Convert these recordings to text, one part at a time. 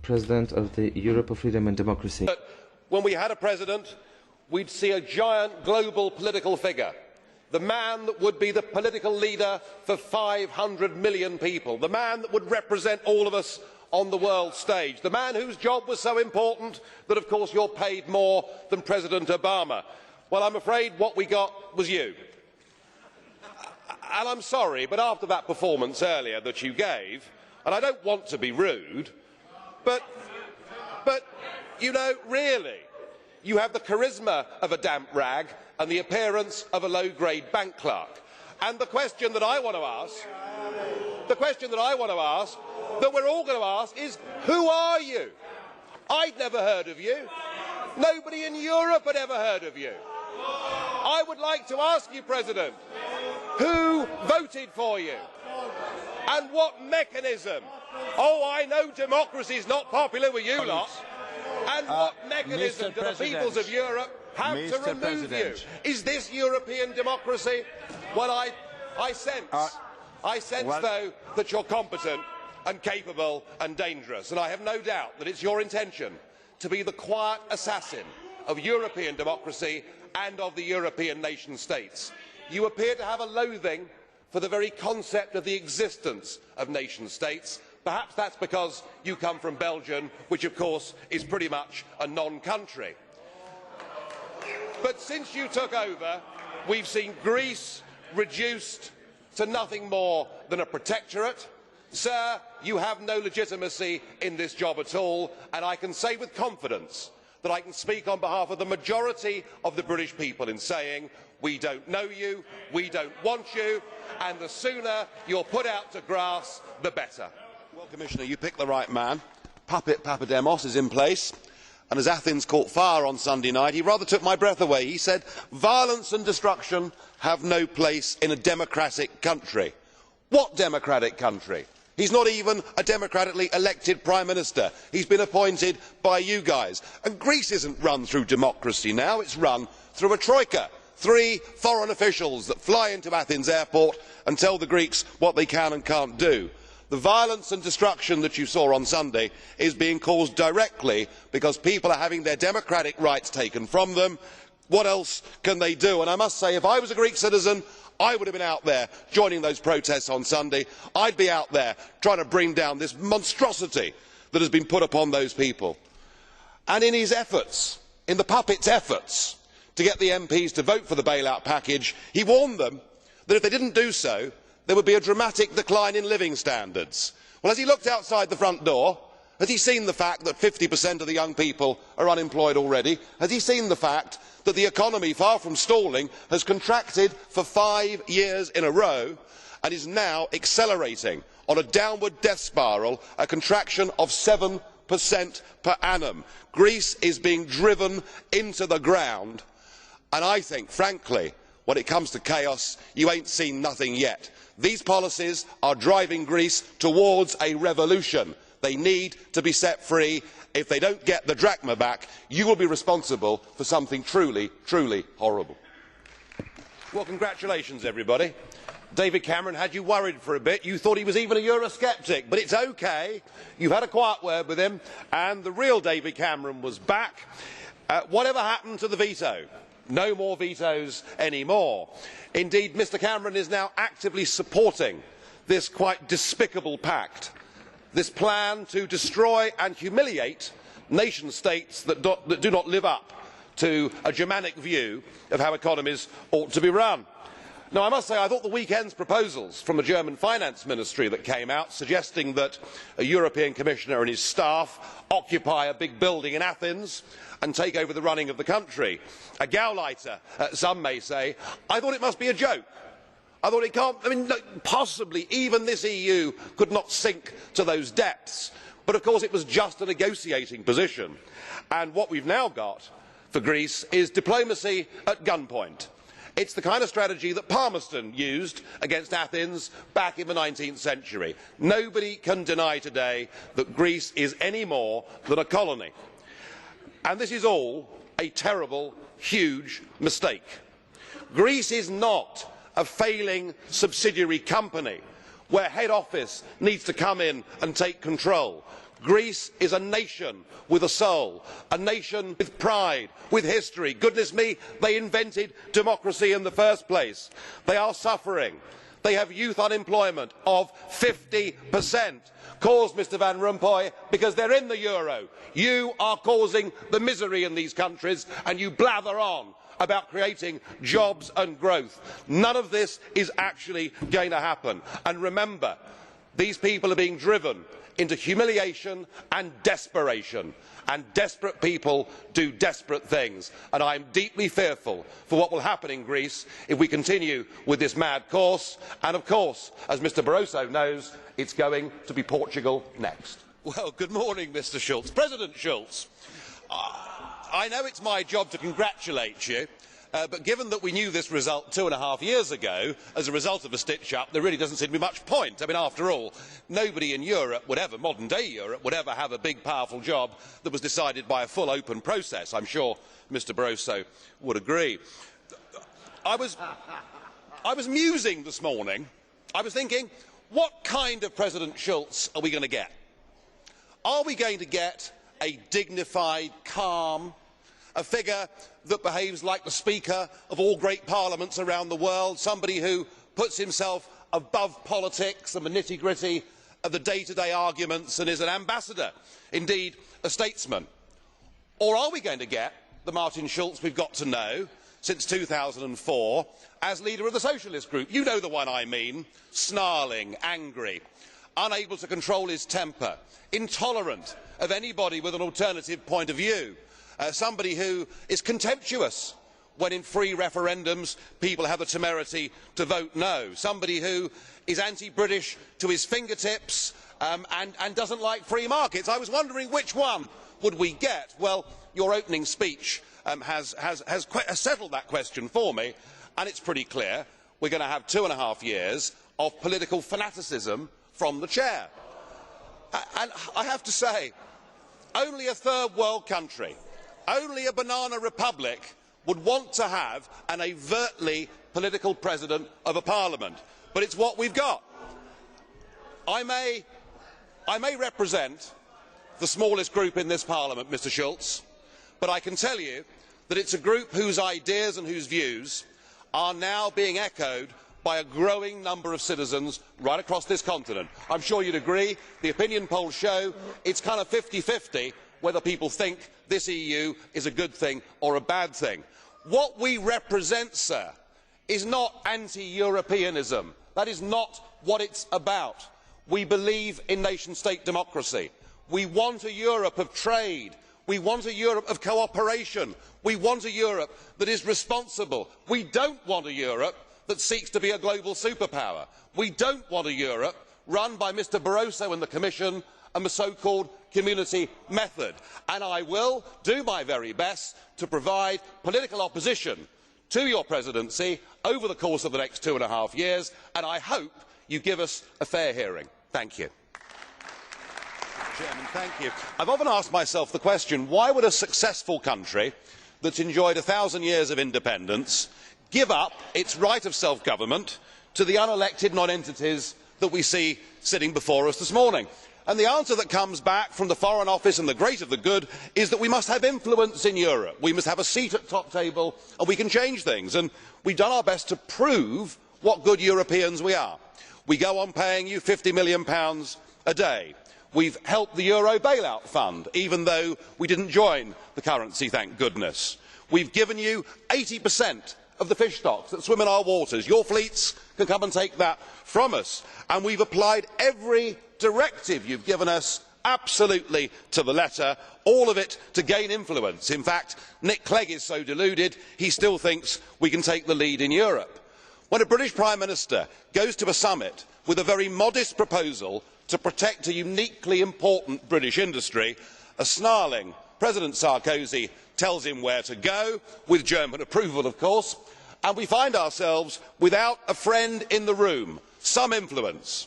President of the Europe of Freedom and Democracy. When we had a president, we'd see a giant global political figure, the man that would be the political leader for 500 million people, the man that would represent all of us on the world stage, the man whose job was so important that, of course, you're paid more than President Obama. Well, I'm afraid what we got was you. And I'm sorry, but after that performance earlier that you gave, and I don't want to be rude, but you know, really, you have the charisma of a damp rag and the appearance of a low-grade bank clerk. And the question that I want to ask, that we're all going to ask is, who are you? I'd never heard of you. Nobody in Europe had ever heard of you. I would like to ask you, President, who voted for you? And what mechanism? Oh, I know democracy is not popular with you lot. And what mechanism do the peoples of Europe have to remove you? Is this European democracy? Well, I sense, though, that you're competent and capable and dangerous, and I have no doubt that it's your intention to be the quiet assassin of European democracy and of the European nation states. You appear to have a loathing for the very concept of the existence of nation states. Perhaps that's because you come from Belgium, which of course is pretty much a non-country. But since you took over, we've seen Greece reduced to nothing more than a protectorate. Sir, you have no legitimacy in this job at all, and I can say with confidence that I can speak on behalf of the majority of the British people in saying we don't know you, we don't want you, and the sooner you're put out to grass, the better. Well, Commissioner, you picked the right man. Puppet Papademos is in place, and as Athens caught fire on Sunday night, he rather took my breath away. He said, violence and destruction have no place in a democratic country. What democratic country? He's not even a democratically elected Prime Minister. He's been appointed by you guys. And Greece isn't run through democracy now, it's run through a troika. 3 foreign officials that fly into Athens airport and tell the Greeks what they can and can't do. The violence and destruction that you saw on Sunday is being caused directly because people are having their democratic rights taken from them. What else can they do? And I must say, if I was a Greek citizen, I would have been out there joining those protests on Sunday. I'd be out there trying to bring down this monstrosity that has been put upon those people. And in his efforts, in the puppet's efforts to get the MPs to vote for the bailout package, he warned them that if they didn't do so, there would be a dramatic decline in living standards. Well, as he looked outside the front door, has he seen the fact that 50% of the young people are unemployed already? Has he seen the fact that the economy, far from stalling, has contracted for 5 years in a row and is now accelerating on a downward death spiral, a contraction of 7% per annum? Greece is being driven into the ground, and I think, frankly, when it comes to chaos, you ain't seen nothing yet. These policies are driving Greece towards a revolution. They need to be set free. If they don't get the drachma back, you will be responsible for something truly, truly horrible. Well, congratulations, everybody. David Cameron had you worried for a bit. You thought he was even a Eurosceptic, but it's okay. You've had a quiet word with him, and the real David Cameron was back. Whatever happened to the veto? No more vetoes anymore. Indeed, Mr Cameron is now actively supporting this quite despicable pact, this plan to destroy and humiliate nation states that do not live up to a Germanic view of how economies ought to be run. Now, I must say, I thought the weekend's proposals from the German finance ministry that came out, suggesting that a European Commissioner and his staff occupy a big building in Athens and take over the running of the country, a Gauleiter, some may say, I thought it must be a joke. I thought it can't, I mean, possibly even this EU could not sink to those depths. But of course it was just a negotiating position. And what we've now got for Greece is diplomacy at gunpoint. It's the kind of strategy that Palmerston used against Athens back in the 19th century. Nobody can deny today that Greece is any more than a colony. And this is all a terrible, huge mistake. Greece is not a failing subsidiary company where head office needs to come in and take control. Greece is a nation with a soul, a nation with pride, with history. Goodness me, they invented democracy in the first place. They are suffering. They have youth unemployment of 50%, caused, Mr Van Rompuy, because they're in the euro. You are causing the misery in these countries, and you blather on about creating jobs and growth. None of this is actually going to happen. And remember, these people are being driven into humiliation and desperation, and desperate people do desperate things, and I am deeply fearful for what will happen in Greece if we continue with this mad course, and of course, as Mr Barroso knows, it's going to be Portugal next. Well, good morning, Mr Schulz. President Schulz, I know it's my job to congratulate you, but given that we knew this result 2.5 years ago as a result of a stitch-up, there really doesn't seem to be much point. I mean, after all, nobody in Europe would ever, modern-day Europe, would ever have a big, powerful job that was decided by a full, open process. I'm sure Mr Barroso would agree. I was musing this morning. I was thinking, what kind of President Schulz are we going to get? Are we going to get a dignified, calm, a figure that behaves like the Speaker of all great parliaments around the world, somebody who puts himself above politics and the nitty-gritty of the day-to-day arguments and is an ambassador, indeed a statesman? Or are we going to get the Martin Schulz we've got to know since 2004 as leader of the Socialist Group? You know the one I mean, snarling, angry, unable to control his temper, intolerant of anybody with an alternative point of view. Somebody who is contemptuous when in free referendums people have the temerity to vote no. Somebody who is anti-British to his fingertips and doesn't like free markets. I was wondering which one would we get. Well, your opening speech has settled that question for me, and it's pretty clear. We're going to have 2.5 years of political fanaticism from the chair. And I have to say, only a third world country, only a banana republic would want to have an overtly political president of a parliament. But it's what we've got. I may represent the smallest group in this parliament, Mr Schulz, but I can tell you that it's a group whose ideas and whose views are now being echoed by a growing number of citizens right across this continent. I'm sure you'd agree. The opinion polls show it's kind of 50-50 whether people think this EU is a good thing or a bad thing. What we represent, sir, is not anti-Europeanism. That is not what it's about. We believe in nation-state democracy. We want a Europe of trade. We want a Europe of cooperation. We want a Europe that is responsible. We don't want a Europe that seeks to be a global superpower. We don't want a Europe run by Mr Barroso and the Commission and the so-called community method. And I will do my very best to provide political opposition to your presidency over the course of the next 2.5 years, and I hope you give us a fair hearing. Thank you. Chairman, thank you. I've often asked myself the question, why would a successful country that's enjoyed 1,000 years of independence give up its right of self-government to the unelected non-entities that we see sitting before us this morning? And the answer that comes back from the Foreign Office and the great of the good is that we must have influence in Europe. We must have a seat at the top table and we can change things. And we've done our best to prove what good Europeans we are. We go on paying you £50 million a day. We've helped the Euro bailout fund, even though we didn't join the currency, thank goodness. We've given you 80% of the fish stocks that swim in our waters. Your fleets can come and take that from us. And we've applied every directive you've given us absolutely to the letter, all of it to gain influence. In fact, Nick Clegg is so deluded he still thinks we can take the lead in Europe. When a British Prime Minister goes to a summit with a very modest proposal to protect a uniquely important British industry, a snarling President Sarkozy tells him where to go, with German approval of course, and we find ourselves without a friend in the room, some influence.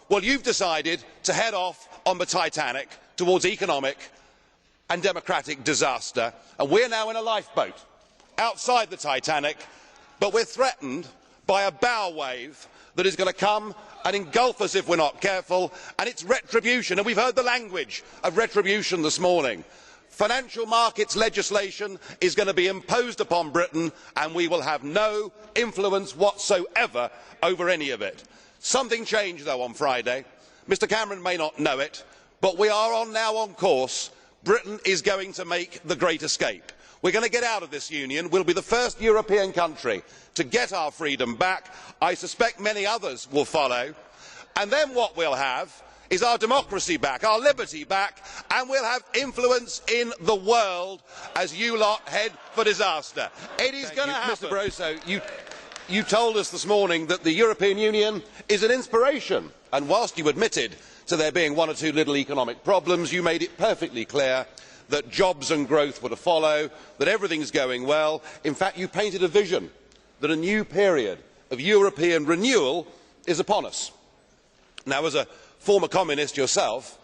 Well, you've decided to head off on the Titanic towards economic and democratic disaster, and we're now in a lifeboat outside the Titanic, but we're threatened by a bow wave that is going to come and engulf us if we are not careful, and it is retribution, and we have heard the language of retribution this morning. Financial markets legislation is going to be imposed upon Britain, and we will have no influence whatsoever over any of it. Something changed, though, on Friday. Mr Cameron may not know it, but we are now on course. Britain is going to make the great escape. We are going to get out of this union. We will be the first European country to get our freedom back. I suspect many others will follow. And then what we will have is our democracy back, our liberty back, and we will have influence in the world as you lot head for disaster. It is going to happen. Mr Barroso, you told us this morning that the European Union is an inspiration, and whilst you admitted to there being one or two little economic problems, you made it perfectly clear that jobs and growth were to follow, that everything is going well. In fact, you painted a vision that a new period of European renewal is upon us. Now, as a former communist yourself,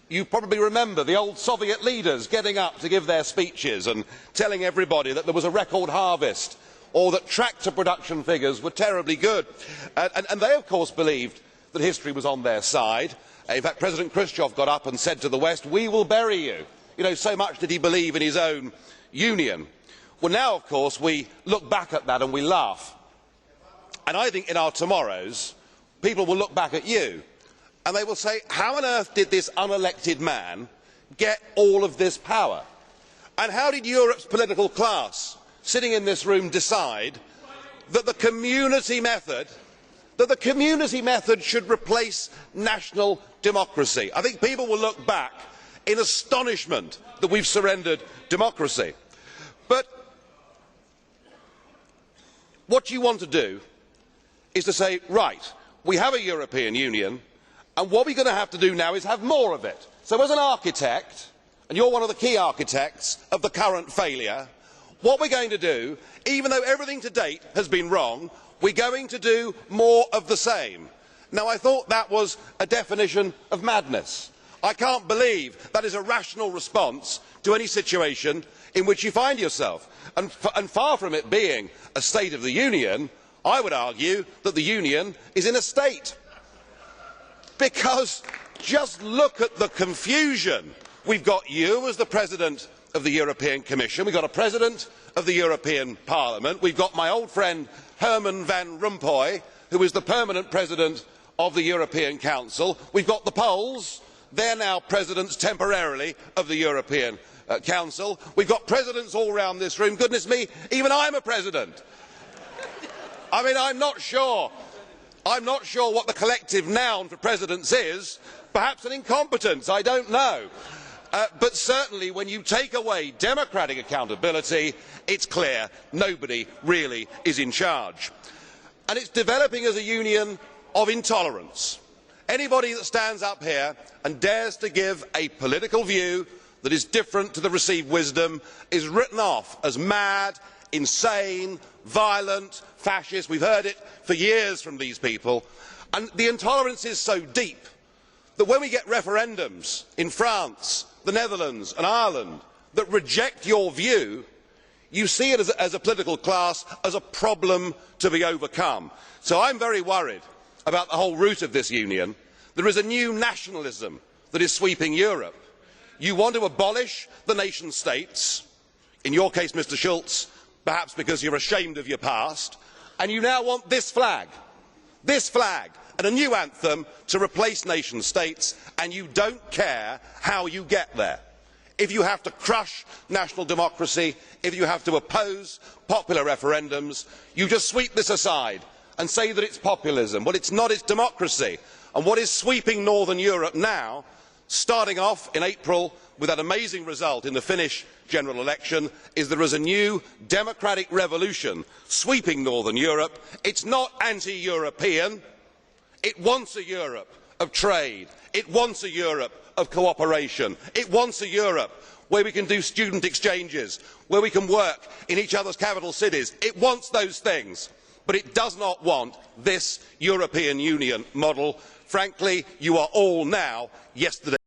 you probably remember the old Soviet leaders getting up to give their speeches and telling everybody that there was a record harvest or that tractor production figures were terribly good. And they, of course, believed that history was on their side. In fact, President Khrushchev got up and said to the West, "We will bury you." You know, so much did he believe in his own union. Well, now, of course, we look back at that and we laugh. And I think in our tomorrows, people will look back at you and they will say, how on earth did this unelected man get all of this power? And how did Europe's political class, sitting in this room, decide that the community method should replace national democracy? I think people will look back in astonishment that we have surrendered democracy. But what you want to do is to say, right, we have a European Union, and what we are going to have to do now is have more of it. So as an architect, and you are one of the key architects of the current failure, what we are going to do, even though everything to date has been wrong, we are going to do more of the same. Now, I thought that was a definition of madness. I can't believe that is a rational response to any situation in which you find yourself. And far from it being a state of the Union, I would argue that the Union is in a state. Because just look at the confusion. We have got you as the President of the European Commission, we have got a President of the European Parliament, we have got my old friend Herman Van Rompuy, who is the permanent President of the European Council, we have got the Poles, they are now presidents temporarily of the European Council, we have got presidents all round this room. Goodness me, even I am a president. I mean, I am not sure what the collective noun for presidents is. Perhaps an incompetence, I don't know. But certainly when you take away democratic accountability, it is clear nobody really is in charge. And it is developing as a union of intolerance. Anybody that stands up here and dares to give a political view that is different to the received wisdom is written off as mad, insane, violent, fascist. We have heard it for years from these people. And the intolerance is so deep that when we get referendums in France, the Netherlands and Ireland that reject your view, you see it as a political class as a problem to be overcome. So I am very worried about the whole root of this union. There is a new nationalism that is sweeping Europe. You want to abolish the nation states, in your case, Mr Schulz, perhaps because you are ashamed of your past, and you now want this flag and a new anthem to replace nation states, and you do not care how you get there. If you have to crush national democracy, if you have to oppose popular referendums, you just sweep this aside and say that it is populism. Well, it is not, it is democracy. And what is sweeping Northern Europe now, starting off in April with that amazing result in the Finnish general election, is there is a new democratic revolution sweeping Northern Europe. It is not anti-European. It wants a Europe of trade. It wants a Europe of cooperation. It wants a Europe where we can do student exchanges, where we can work in each other's capital cities. It wants those things, but it does not want this European Union model. Frankly, you are all now yesterday.